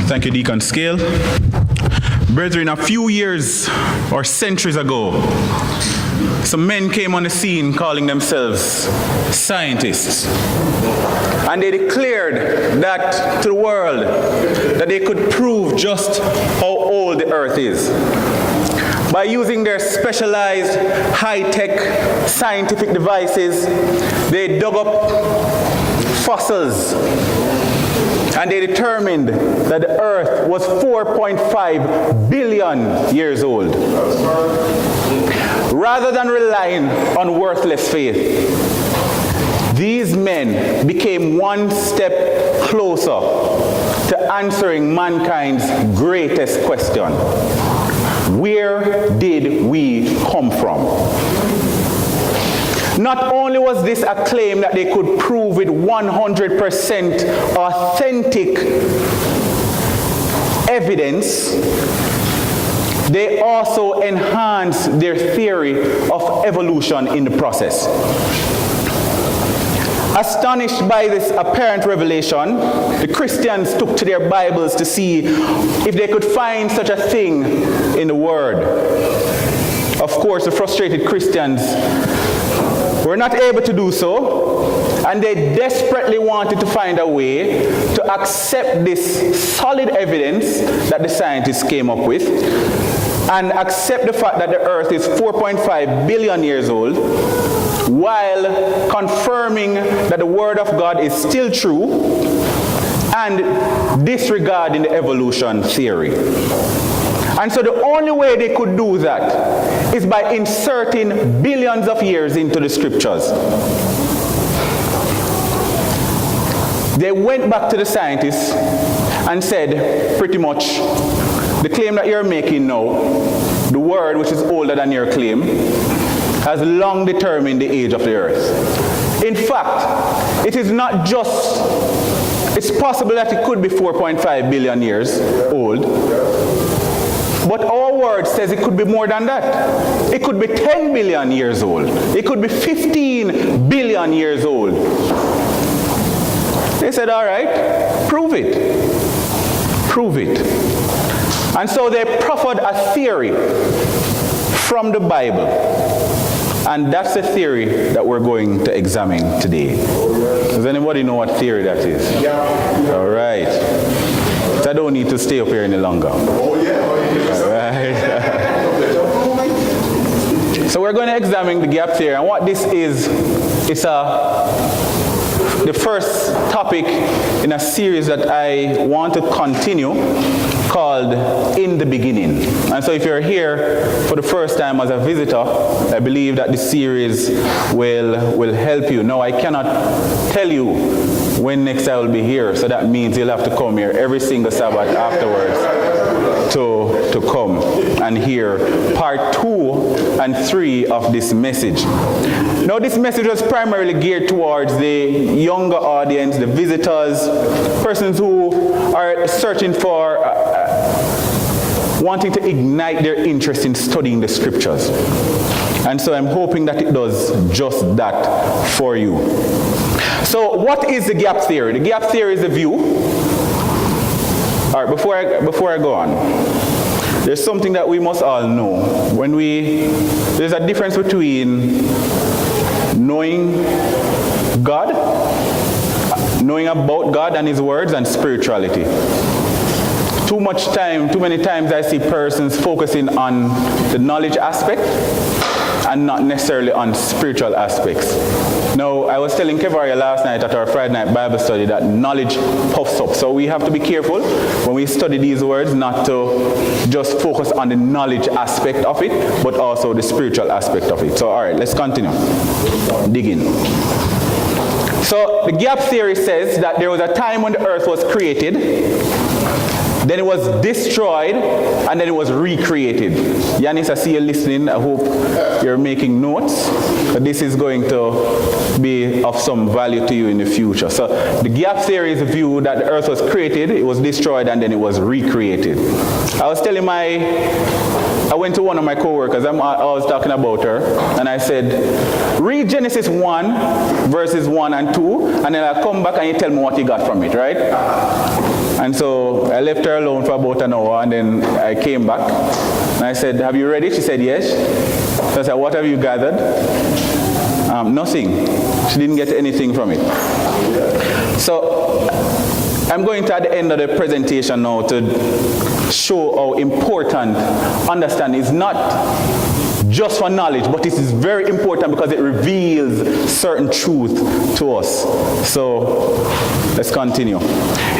Thank you, Deacon Scale. Brethren, a few years or centuries ago, some men came on the scene calling themselves scientists. And they declared that to the world that they could prove just how old the earth is. By using their specialized high-tech scientific devices, they dug up fossils and they determined that the earth was 4.5 billion years old. Rather than relying on worthless faith, these men became one step closer to answering mankind's greatest question. Where did we come from? Not only was this a claim that they could prove with 100% authentic evidence, they also enhanced their theory of evolution in the process. Astonished by this apparent revelation, the Christians took to their Bibles to see if they could find such a thing in the Word. Of course, the frustrated Christians were not able to do so, and they desperately wanted to find a way to accept this solid evidence that the scientists came up with, and accept the fact that the earth is 4.5 billion years old, while confirming that the Word of God is still true, and disregarding the evolution theory. And so the only way they could do that is by inserting billions of years into the scriptures. They went back to the scientists and said, pretty much, the claim that you're making now, the Word, which is older than your claim, has long determined the age of the earth. In fact, it is not just, it's possible that it could be 4.5 billion years old, but our Word says it could be more than that. It could be 10 billion years old. It could be 15 billion years old. They said, all right, prove it. Prove it. And so they proffered a theory from the Bible. And that's the theory that we're going to examine today. Does anybody know what theory that is? Yeah. All right. So I don't need to stay up here any longer. Oh, yeah. All right. So we're going to examine the gap theory. And what this is, it's the first topic in a series that I want to continue called In the Beginning. And so if you're here for the first time as a visitor, I believe that this series will help you. Now, I cannot tell you when next I will be here, so that means you'll have to come here every single Sabbath afterwards to come and hear part 2 and 3 of this message. Now, this message was primarily geared towards the younger audience, the visitors, persons who are searching for, wanting to ignite their interest in studying the scriptures. And so I'm hoping that it does just that for you. So what is the gap theory? The gap theory is a view. All right, before I go on, there's something that we must all know. There's a difference between knowing God, knowing about God and His words, and spirituality. Too many times I see persons focusing on the knowledge aspect and not necessarily on spiritual aspects. Now, I was telling Kevaria last night at our Friday night Bible study that knowledge puffs up. So we have to be careful when we study these words not to just focus on the knowledge aspect of it, but also the spiritual aspect of it. So, all right, let's continue. Dig in. So, the gap theory says that there was a time when the earth was created, then it was destroyed, and then it was recreated. Yanis, I see you listening. I hope you're making notes. This is going to be of some value to you in the future. So the gap theory is a view that the earth was created, it was destroyed, and then it was recreated. I was telling I went to one of my co-workers, I was talking about her, and I said, read Genesis 1, verses 1 and 2, and then I'll come back and you tell me what you got from it, right? And so I left her alone for about an hour, and then I came back. And I said, have you read it? She said, yes. So I said, what have you gathered? Nothing. She didn't get anything from it. So I'm going to, at the end of the presentation now, to show how important understanding is not just for knowledge, but it is very important because it reveals certain truth to us. So let's continue.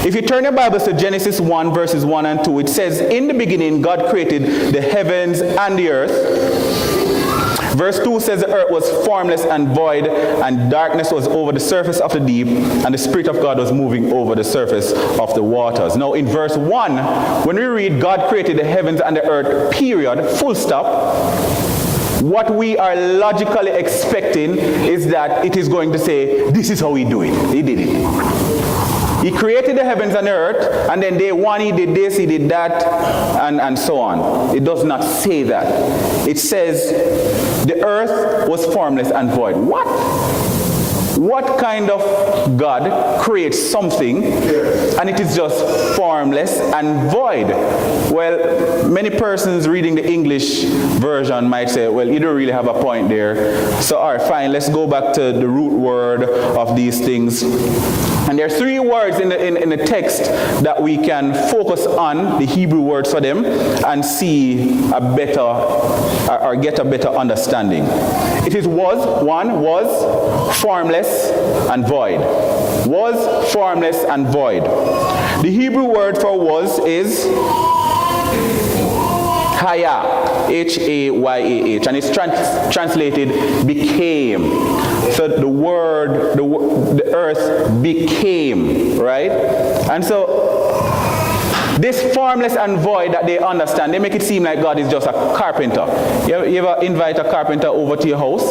If you turn your Bibles to Genesis 1, verses 1 and 2, it says, in the beginning God created the heavens and the earth. Verse 2 says the earth was formless and void, and darkness was over the surface of the deep, and the Spirit of God was moving over the surface of the waters. Now in verse 1, when we read God created the heavens and the earth, period, full stop, what we are logically expecting is that it is going to say, this is how he do it. He did it. He created the heavens and the earth, and then day one he did this, he did that, and so on. It does not say that. It says the earth was formless and void. What? What kind of God creates something and it is just formless and void? Well, many persons reading the English version might say, well, you don't really have a point there. So, all right, fine, let's go back to the root word of these things. And there are three words in the text that we can focus on, the Hebrew words for them, and see a better, or get a better understanding. It is was, formless and void. Was, formless and void. The Hebrew word for was is Haya, H-A-Y-A-H, and it's translated became. So the earth became, right? And so this formless and void that they understand, they make it seem like God is just a carpenter. You ever invite a carpenter over to your house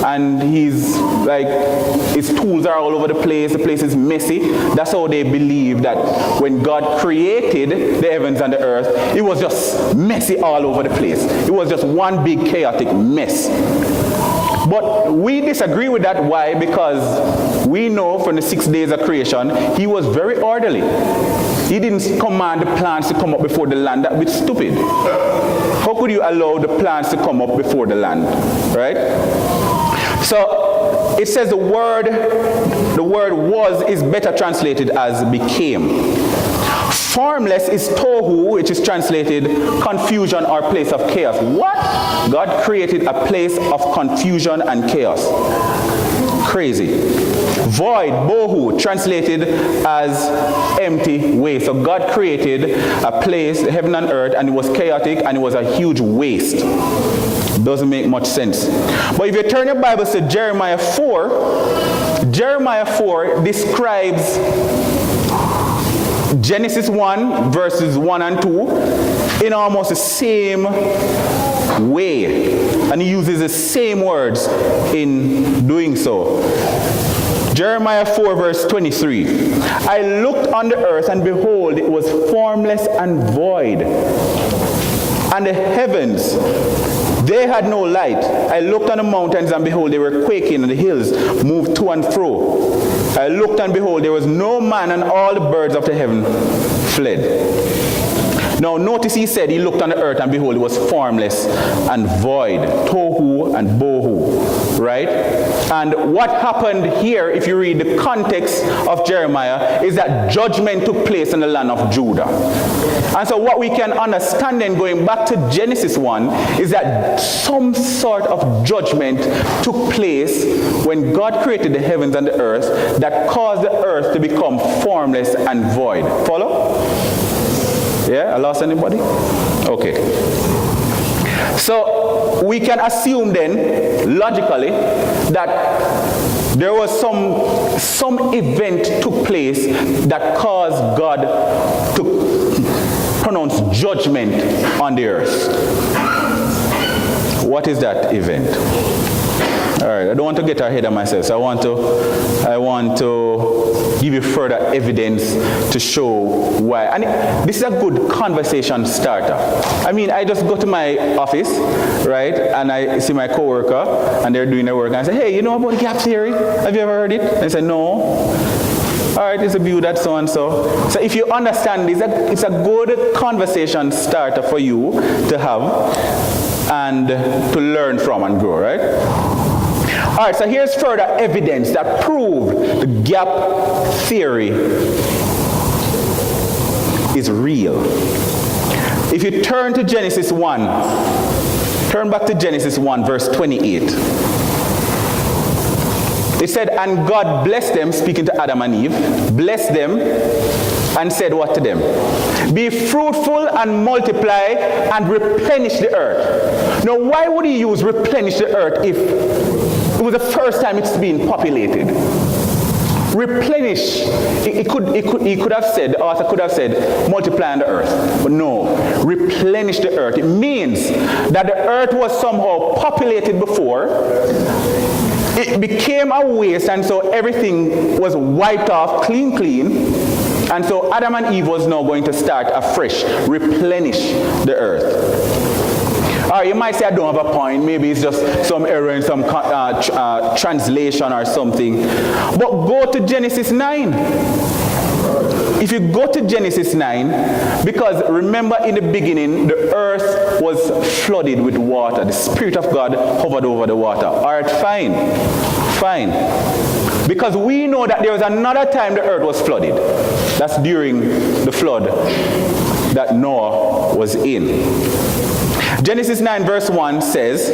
and he's like, his tools are all over the place is messy. That's how they believe that when God created the heavens and the earth, it was just messy all over the place. It was just one big chaotic mess. But we disagree with that. Why? Because we know from the 6 days of creation, he was very orderly. He didn't command the plants to come up before the land. That would be stupid. How could you allow the plants to come up before the land? Right? So it says the word was is better translated as became. Formless is tohu, which is translated confusion or place of chaos. What? God created a place of confusion and chaos. Crazy. Void, bohu, translated as empty waste. So God created a place, heaven and earth, and it was chaotic and it was a huge waste. Doesn't make much sense. But if you turn your Bibles to Jeremiah 4, Jeremiah 4 describes Genesis 1 verses 1 and 2 in almost the same way, and he uses the same words in doing so. Jeremiah 4 verse 23, I looked on the earth and behold it was formless and void, and the heavens they had no light. I looked on the mountains and behold they were quaking, and the hills moved to and fro. I looked and behold there was no man, and all the birds of the heaven fled. Now notice he said he looked on the earth and behold it was formless and void. Tohu and bohu. Right? And what happened here, if you read the context of Jeremiah, is that judgment took place in the land of Judah. And so what we can understand then, going back to Genesis 1, is that some sort of judgment took place when God created the heavens and the earth that caused the earth to become formless and void. Follow? Yeah? I lost anybody? Okay. So we can assume then, logically, that there was some event took place that caused God to pronounce judgment on the earth. What is that event? All right, I don't want to get ahead of myself, so I want to give you further evidence to show why. And this is a good conversation starter. I mean, I just go to my office, right, and I see my coworker, and they're doing their work, and I say, hey, you know about gap theory? Have you ever heard it? And they say, no. All right, it's a view that so and so. So if you understand this, it's a good conversation starter for you to have and to learn from and grow, right? All right, so here's further evidence that prove the gap theory is real. If you turn to Genesis 1, turn back to Genesis 1, verse 28. It said, and God blessed them, speaking to Adam and Eve, blessed them and said what to them? Be fruitful and multiply and replenish the earth. Now, why would he use replenish the earth if it was the first time it's being populated? Replenish, he could have said, the author could have said, multiply on the earth. But no, replenish the earth. It means that the earth was somehow populated before. It became a waste, and so everything was wiped off clean. And so Adam and Eve was now going to start afresh, replenish the earth. Or you might say, I don't have a point. Maybe it's just some error in some translation or something. But go to Genesis 9. If you go to Genesis 9, because remember in the beginning, the earth was flooded with water. The Spirit of God hovered over the water. All right, fine. Because we know that there was another time the earth was flooded. That's during the flood that Noah was in. Genesis 9 verse 1 says,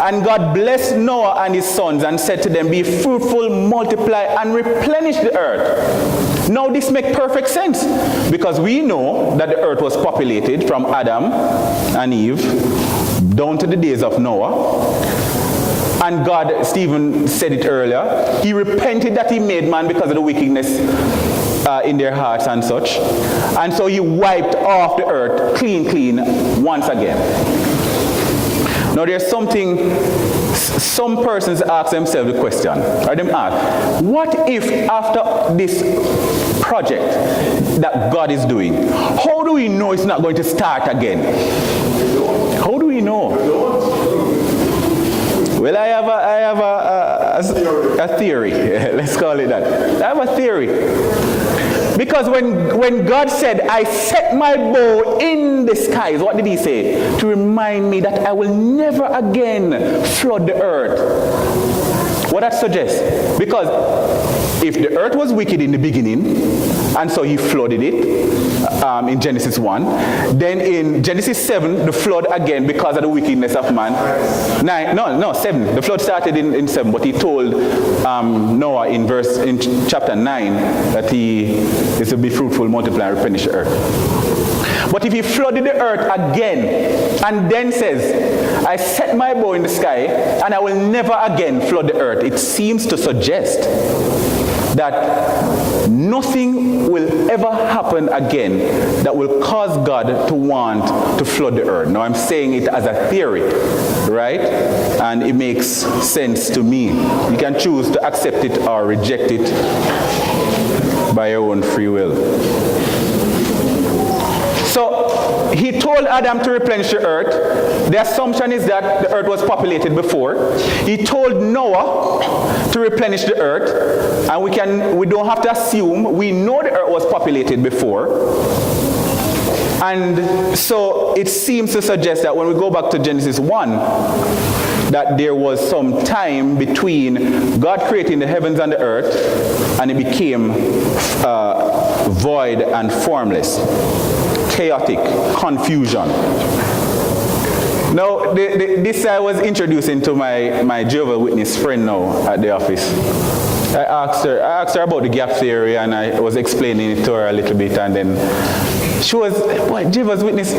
and God blessed Noah and his sons and said to them, be fruitful, multiply, and replenish the earth. Now this makes perfect sense, because we know that the earth was populated from Adam and Eve down to the days of Noah. And God, Stephen said it earlier, he repented that he made man because of the wickedness in their hearts and such. And so he wiped off the earth clean once again. Now there's something, some persons ask themselves the question, or them ask, what if after this project that God is doing, how do we know it's not going to start again? How do we know? Well, I have a theory. Let's call it that. I have a theory. Because when God said, I set my bow in the skies, what did he say? To remind me that I will never again flood the earth. What that suggests? Because if the earth was wicked in the beginning, and so he flooded it in Genesis 1, then in Genesis 7, the flood again because of the wickedness of man. 7. The flood started in 7, but he told Noah in chapter 9 that he is to be fruitful, multiply, and replenish the earth. But if he flooded the earth again, and then says, I set my bow in the sky, and I will never again flood the earth, it seems to suggest that nothing will ever happen again that will cause God to want to flood the earth. Now I'm saying it as a theory, right? And it makes sense to me. You can choose to accept it or reject it by your own free will. So he told Adam to replenish the earth. The assumption is that the earth was populated before. He told Noah to replenish the earth, and we don't have to assume. We know the earth was populated before. And so it seems to suggest that when we go back to Genesis 1, that there was some time between God creating the heavens and the earth, and it became void and formless. Chaotic, confusion. Now, this I was introducing to my Jehovah's Witness friend now at the office. I asked her about the gap theory, and I was explaining it to her a little bit, and then she was, what, Jehovah's Witness,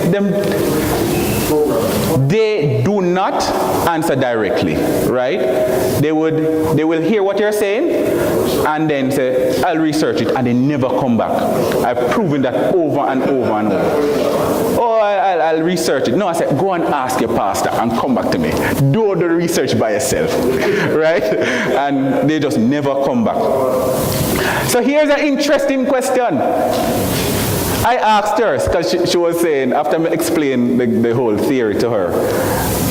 they do not answer directly, right? They will hear what you're saying and then say, I'll research it, and they never come back. I've proven that over and over and over. Oh, I'll research it. No, I said, go and ask your pastor and come back to me. Do the research by yourself, right? And they just never come back. So here's an interesting question. I asked her, because she was saying, after I explained the whole theory to her,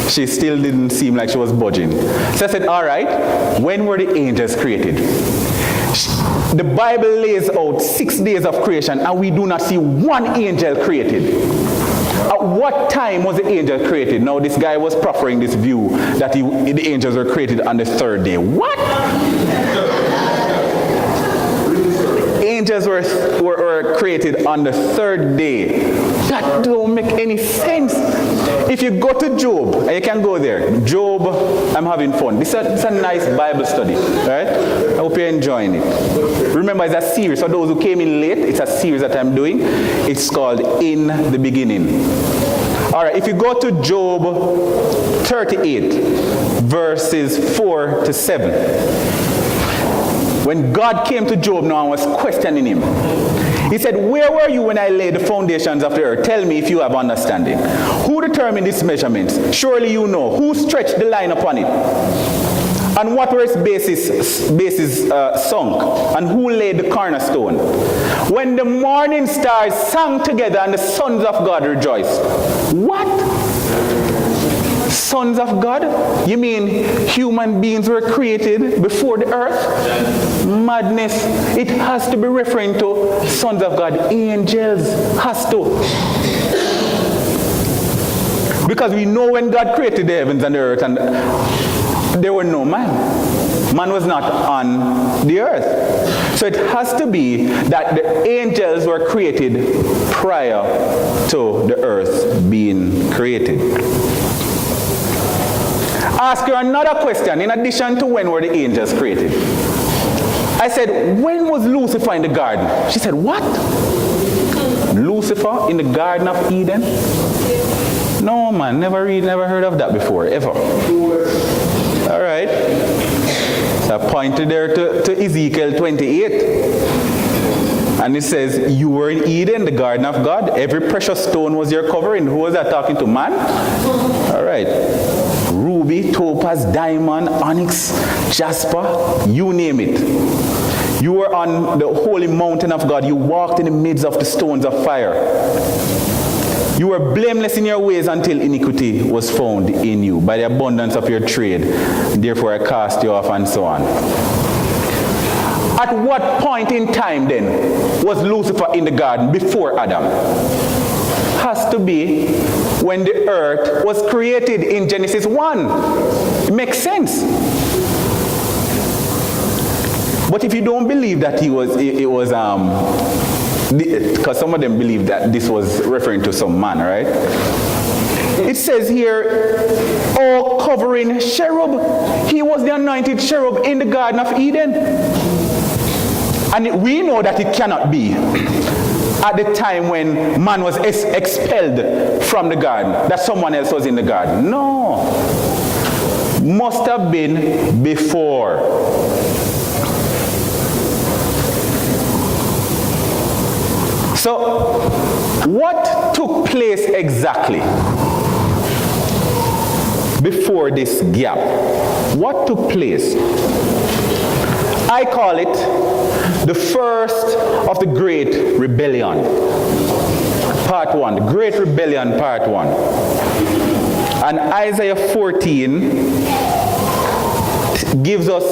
she still didn't seem like she was budging. So I said, all right, when were the angels created? the Bible lays out 6 days of creation, and we do not see one angel created. At what time was the angel created? Now, this guy was proffering this view that the angels were created on the 3rd day. What? Angels were created on the 3rd day. That don't make any sense. If you go to Job, and you can go there. Job, I'm having fun. This is a nice Bible study, right? I hope you're enjoying it. Remember, it's a series. For those who came in late, it's a series that I'm doing. It's called In the Beginning. All right, if you go to Job 38, verses 4 to 7. When God came to Job now and was questioning him, he said, "Where were you when I laid the foundations of the earth? Tell me if you have understanding. Who determined its measurements? Surely you know. Who stretched the line upon it? And what were its bases sunk? And who laid the cornerstone? When the morning stars sang together and the sons of God rejoiced." What? Sons of God? You mean human beings were created before the earth? Madness. It has to be referring to sons of God. Angels. Has to. Because we know when God created the heavens and the earth, and there were no man. Man was not on the earth. So it has to be that the angels were created prior to the earth being created. Ask her another question in addition to when were the angels created. I said, when was Lucifer in the garden? She said, what? Lucifer in the Garden of Eden? No, man, never heard of that before, ever. All right. So I pointed there to Ezekiel 28. And it says, you were in Eden, the garden of God. Every precious stone was your covering. Who was that talking to? Man? All right. Ruby, topaz, diamond, onyx, jasper, you name it. You were on the holy mountain of God. You walked in the midst of the stones of fire. You were blameless in your ways until iniquity was found in you by the abundance of your trade. Therefore I cast you off, and so on. At what point in time then was Lucifer in the garden before Adam? Has to be when the earth was created in Genesis 1. It makes sense. But if you don't believe that because some of them believe that this was referring to some man, right? It says here, oh, covering cherub. He was the anointed cherub in the Garden of Eden. And we know that it cannot be at the time when man was expelled from the garden, that someone else was in the garden. No. Must have been before. So, what took place exactly before this gap? What took place? I call it the first of the Great Rebellion. Part 1. The Great Rebellion, Part 1. And Isaiah 14 gives us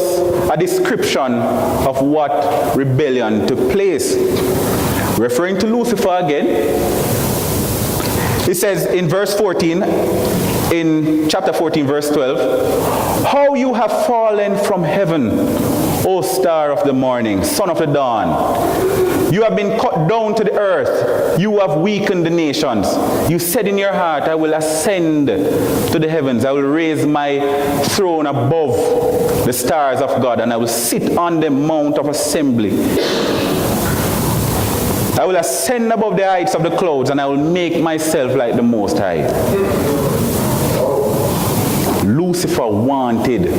a description of what rebellion took place. Referring to Lucifer again, it says in verse 14, in chapter 14, verse 12, how you have fallen from heaven, O star of the morning, son of the dawn. You have been cut down to the earth. You have weakened the nations. You said in your heart, I will ascend to the heavens. I will raise my throne above the stars of God, and I will sit on the mount of assembly. I will ascend above the heights of the clouds, and I will make myself like the Most High. Lucifer wanted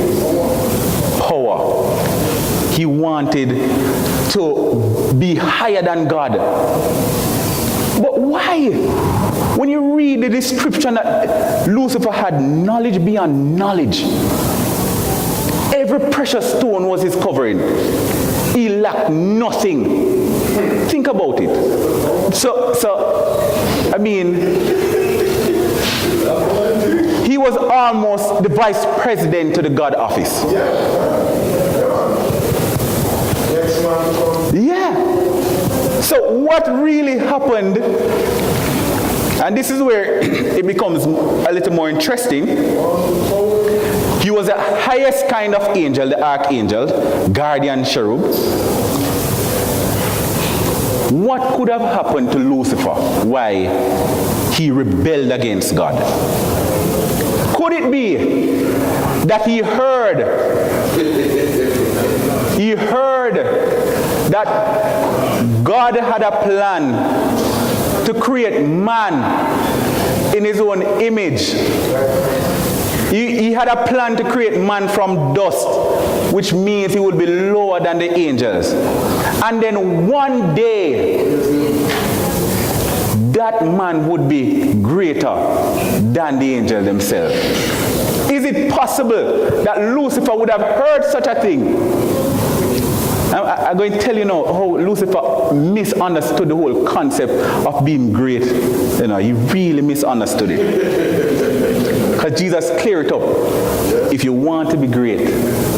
power. He wanted to be higher than God. But why? When you read the description that Lucifer had knowledge beyond knowledge, every precious stone was his covering. He lacked nothing. Think about it. So I mean, he was almost the vice president to the God office. Next one. Yeah. So what really happened, and this is where it becomes a little more interesting. He was the highest kind of angel, the archangel, guardian cherub. What could have happened to Lucifer? Why he rebelled against God? Could it be that he heard that God had a plan to create man in his own image? He had a plan to create man from dust, which means he would be lower than the angels. And then one day, that man would be greater than the angels themselves. Is it possible that Lucifer would have heard such a thing? I'm going to tell you now how Lucifer misunderstood the whole concept of being great. You know, he really misunderstood it. Because Jesus cleared it up. If you want to be great,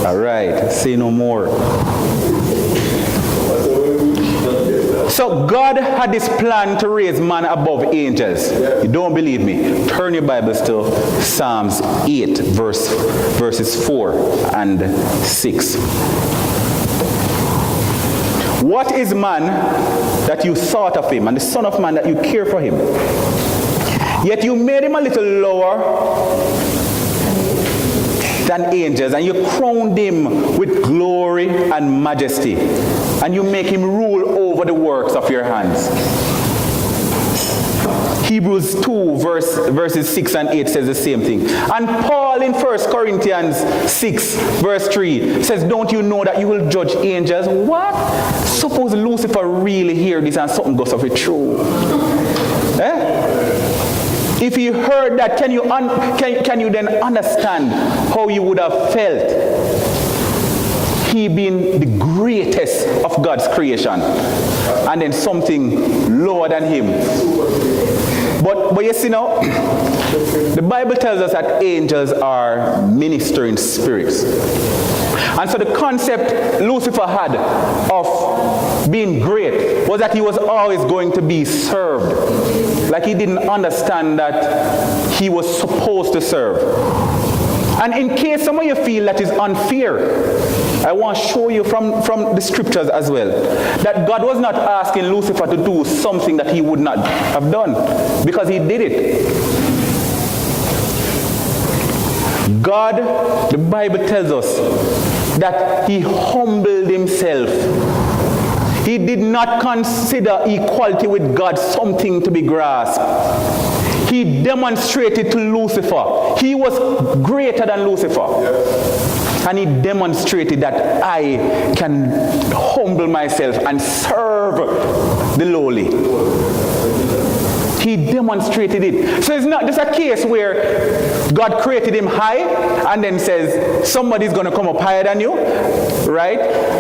all right, say no more. So God had this plan to raise man above angels. You don't believe me? Turn your Bibles to Psalms 8, verses 4 and 6. What is man that you thought of him, and the son of man that you care for him? Yet you made him a little lower than angels, and you crowned him with glory and majesty, and you make him rule over the works of your hands. Hebrews 2 verses 6 and 8 says the same thing. And Paul in 1 Corinthians 6 verse 3 says, don't you know that you will judge angels? What? Suppose Lucifer really hear this and something goes off it true. If he heard that, can you then understand how you would have felt? He being the greatest of God's creation, and then something lower than him. But you see now, the Bible tells us that angels are ministering spirits. And so the concept Lucifer had of being great was that he was always going to be served. Like he didn't understand that he was supposed to serve. And in case some of you feel that is unfair, I want to show you from the scriptures as well that God was not asking Lucifer to do something that he would not have done, because he did it. God, the Bible tells us that he humbled himself. He did not consider equality with God something to be grasped. He demonstrated to Lucifer. He was greater than Lucifer. And he demonstrated that I can humble myself and serve the lowly. He demonstrated it. So it's not just a case where God created him high and then says somebody's going to come up higher than you, right?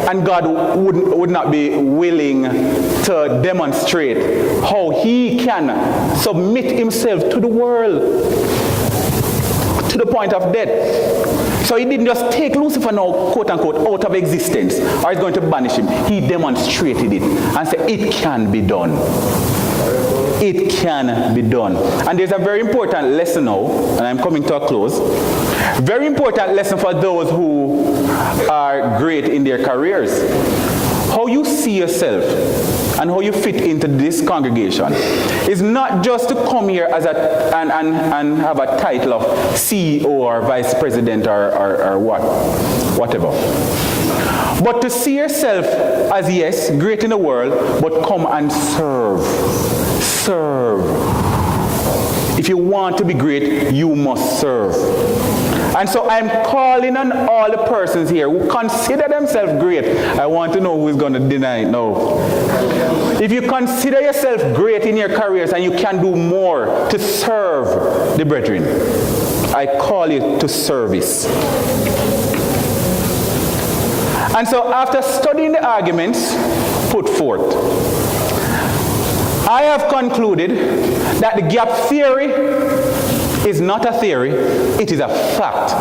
And God would not be willing to demonstrate how he can submit himself to the world to the point of death. So he didn't just take Lucifer now, quote unquote, out of existence, or he's going to banish him. He demonstrated it and said it can be done. It can be done. And there's a very important lesson now, and I'm coming to a close. Very important lesson for those who are great in their careers. How you see yourself and how you fit into this congregation is not just to come here as and have a title of CEO or vice president or whatever. But to see yourself as, yes, great in the world, but come and serve. Serve. If you want to be great, you must serve. And so I'm calling on all the persons here who consider themselves great. I want to know who is going to deny it now. If you consider yourself great in your careers and you can do more to serve the brethren, I call you to service. And so after studying the arguments put forth, I have concluded that the gap theory is not a theory, it is a fact.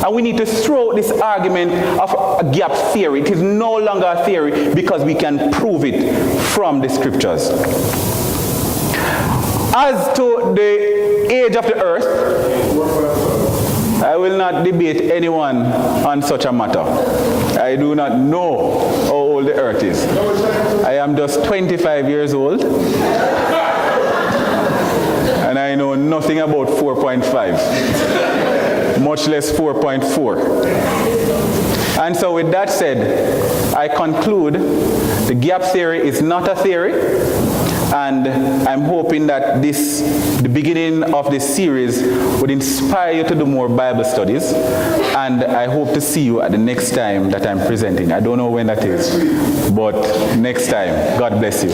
And we need to throw out this argument of a gap theory. It is no longer a theory because we can prove it from the scriptures. As to the age of the earth, I will not debate anyone on such a matter. I do not know how old the earth is. I am just 25 years old. And I know nothing about 4.5, much less 4.4. And so with that said, I conclude the gap theory is not a theory, and I'm hoping that the beginning of this series would inspire you to do more Bible studies, and I hope to see you at the next time that I'm presenting. I don't know when that is, but next time. God bless you.